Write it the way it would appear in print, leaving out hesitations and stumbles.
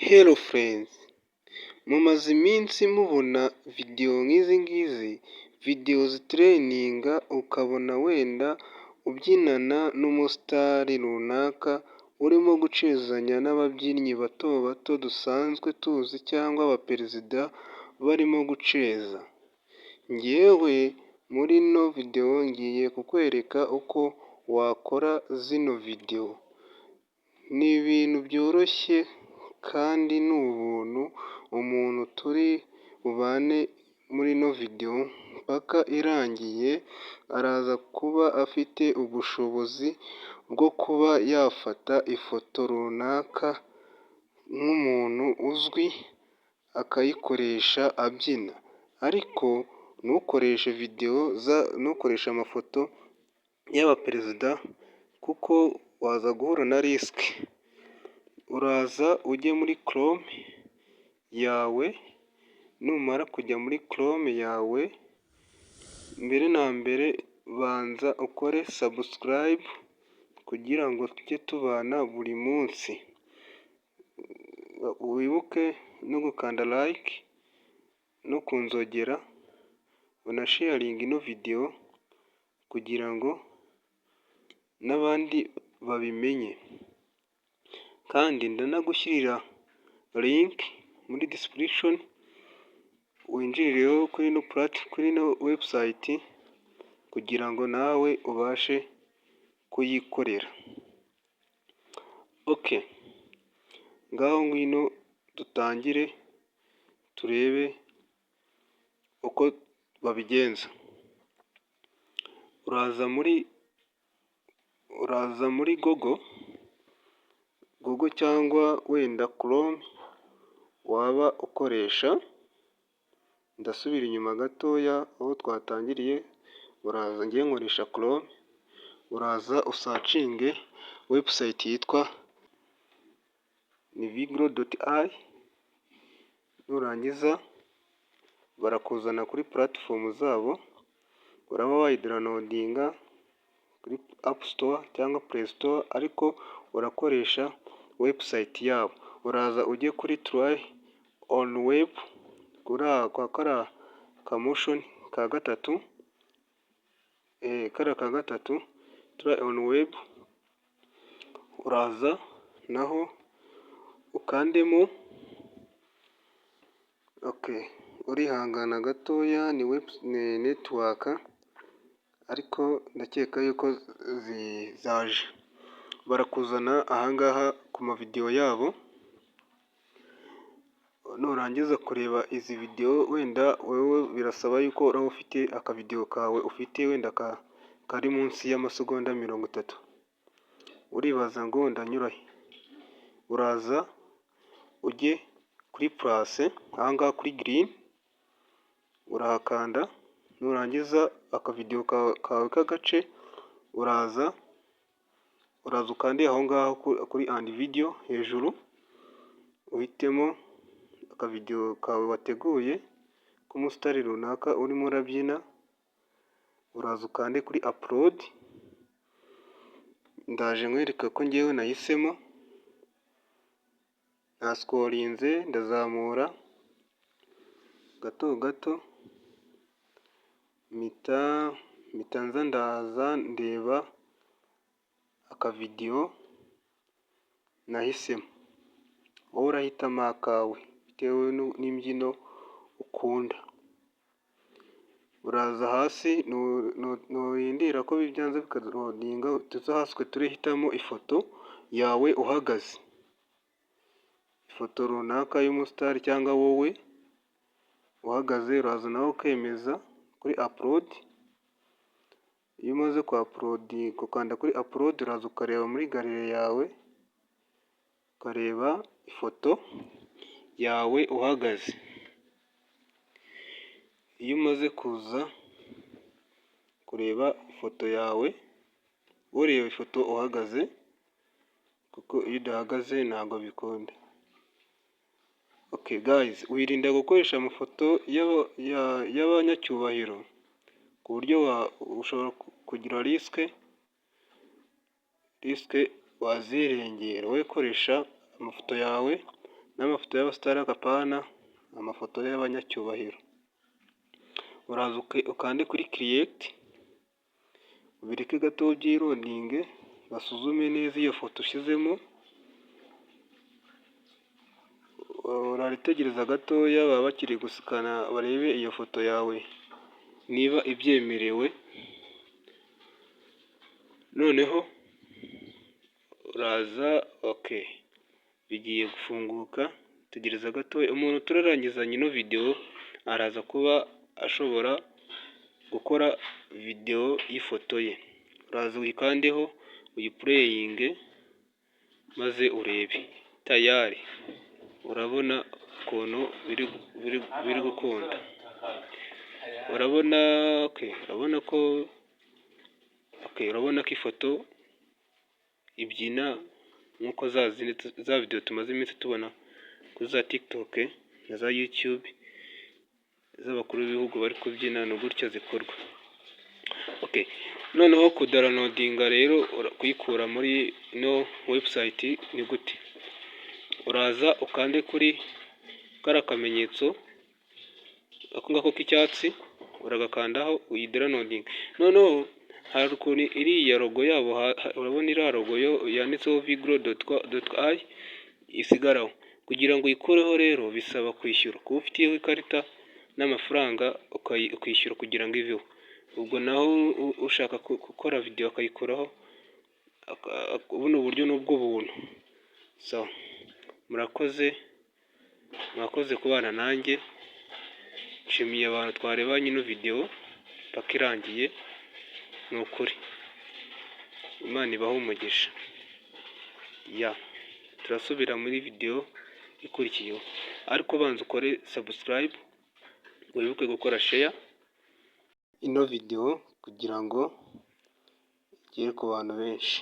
Hello friends, mumaze iminsi mubona videwo nk'izi ngizi, videwo zitereyininga ukabona wenda ubyinana n'umusitari runaka, urimo gucezanya n'ababyinnyi bato bato dusanzwe tuzi cyangwa abaperezida barimo guceza. Njyewe muri ino videwo ngiye kukwereka uko wakora zino videwo. Ni ibintu byoroshye kandi ni ubuntu, umuntu turi bubane muri ino videwo mpaka irangiye, araza kuba afite ubushobozi bwo kuba yafata ifoto runaka nk'umuntu uzwi, akayikoresha abyina. Ariko ntukoreshe amafoto y'abaperezida kuko waza guhura na risike. Uraza ujye muri Chrome yawe, numara kujya muri Chrome yawe, mbere na mbere banza ukore subscribe kugira ngo tujye tubana buri munsi. Wibuke no gukanda like no kunzogera, unasharinge ino videwo kugira ngo n'abandi babimenye. Kandi ndanagushyirira link muri description, winjirireho kuri ino website kugira ngo nawe ubashe kuyikorera. Okay, ngaho ngwino dutangire turebe uko babigenza. Uraza muri Google cyangwa wenda Chrome waba ukoresha. Ndasubira inyuma gatoya aho twatangiriye. Uraza, ngiye nkoresha Chrome. Uraza usacinge website yitwa nivigro.ai. Nurangiza barakuzana kuri platform zabo, uraba wayidownloadinga kuri App Store cyangwa Play Store, ariko urakoresha website yabo. Uraza ujye kuri try on web, kwa kariya ka motion ka gatatu, try on web. Uraza naho ukandemo. Okay, urihangana gatoya, ni network, ariko ndakeka yuko zaje. Barakuzana ahangaha ku mavidewo yabo. Nurangiza kureba izi videwo, wenda wowe birasaba yuko uraba ufite akavidewo kawe ufite wenda kari munsi y'amasegonda 30. Uribaza ngo ndanyura he? Uraza ujye kuri plus ahangaha kuri green, urahakanda. Nurangiza akavidewo kawe k'agace, uraza ukande aho ngaho kuri and video hejuru, uhitemo akavidewo kawe wateguye k'umusitari runaka urimo urabyina. Uraza ukande kuri upload. Ndaje nkwereka ko ngewe nahisemo, nascrollinze ndazamura gato gato, mpita ndaza ndeba akavidewo nahisemo. Wowe urahitamo akawe bitewe n'imbyino ukunda. Uraza hasi, nurindira ko byanze bikadownloadinga, tuza hasi turihitamo ifoto yawe uhagaze, ifoto runaka y'umusitari cyangwa wowe uhagaze. Uraza nawe ukemeza kuri upload. Iyo umaze gukanda kuri upload, uraza ukareba muri gallery yawe, ukareba ifoto yawe uhagaze. Iyo umaze kuza kureba ifoto yawe, ureba ifoto uhagaze, kuko iyo udahagaze ntabwo bikunda. Okay guys, wirinda gukoresha amafoto y'abanyacyubahiro ku buryo ushobora kugira risike wazirengera. Wowe koresha amafoto yawe n'amafoto y'abasitari apana amafoto y'abanyacyubahiro. Uraza ukande kuri kiriyeti, ubireke gato byirondinge, basuzume neza iyo foto ushyizemo. Uraritegereza gatoya, baba bakiri gusikana barebe iyo foto yawe niba ibyemerewe. Noneho uraza bigiye gufunguka, tegereza gatoya. Umuntu turarangizanya ino video araza kuba ashobora gukora video y'ifoto ye. Uraza uyikandeho uyipureyinge maze urebe. Tayari urabona ukuntu biri gukunda. Urabona ko ifoto ibyina nk'uko za video tumaze iminsi tubona kuri za TikTok na za YouTube z'abakuru b'ibihugu bari kubyina, ni gutya zikorwa. Noneho kudownloadinga rero kuyikura muri no website ni gute? Uraza ukande kuri kara kamenyetso ako ngako k'icyatsi, uragakandaho uyidownloading. Noneho hari ukuntu iriya logo yabo, urabona iriya logo yanditseho vigro.ai isigaraho. Kugira ngo uyikureho rero bisaba kwishyura, kuba ufitiyeho ikarita n'amafaranga ukishyura kugira ngo iveho. Ubwo naho ushaka gukora video akayikuraho, buno buryo n'ubwo buntu. Murakoze kubana nanjye. Nshimiye abantu twarebanye ino video paka irangiye. Ni ukuri Imana ibahe umugisha. Turasubira muri video ikurikiyeho, ariko banza ukore subscribe, wibuke gukora share ino video kugira ngo igere ku bantu benshi.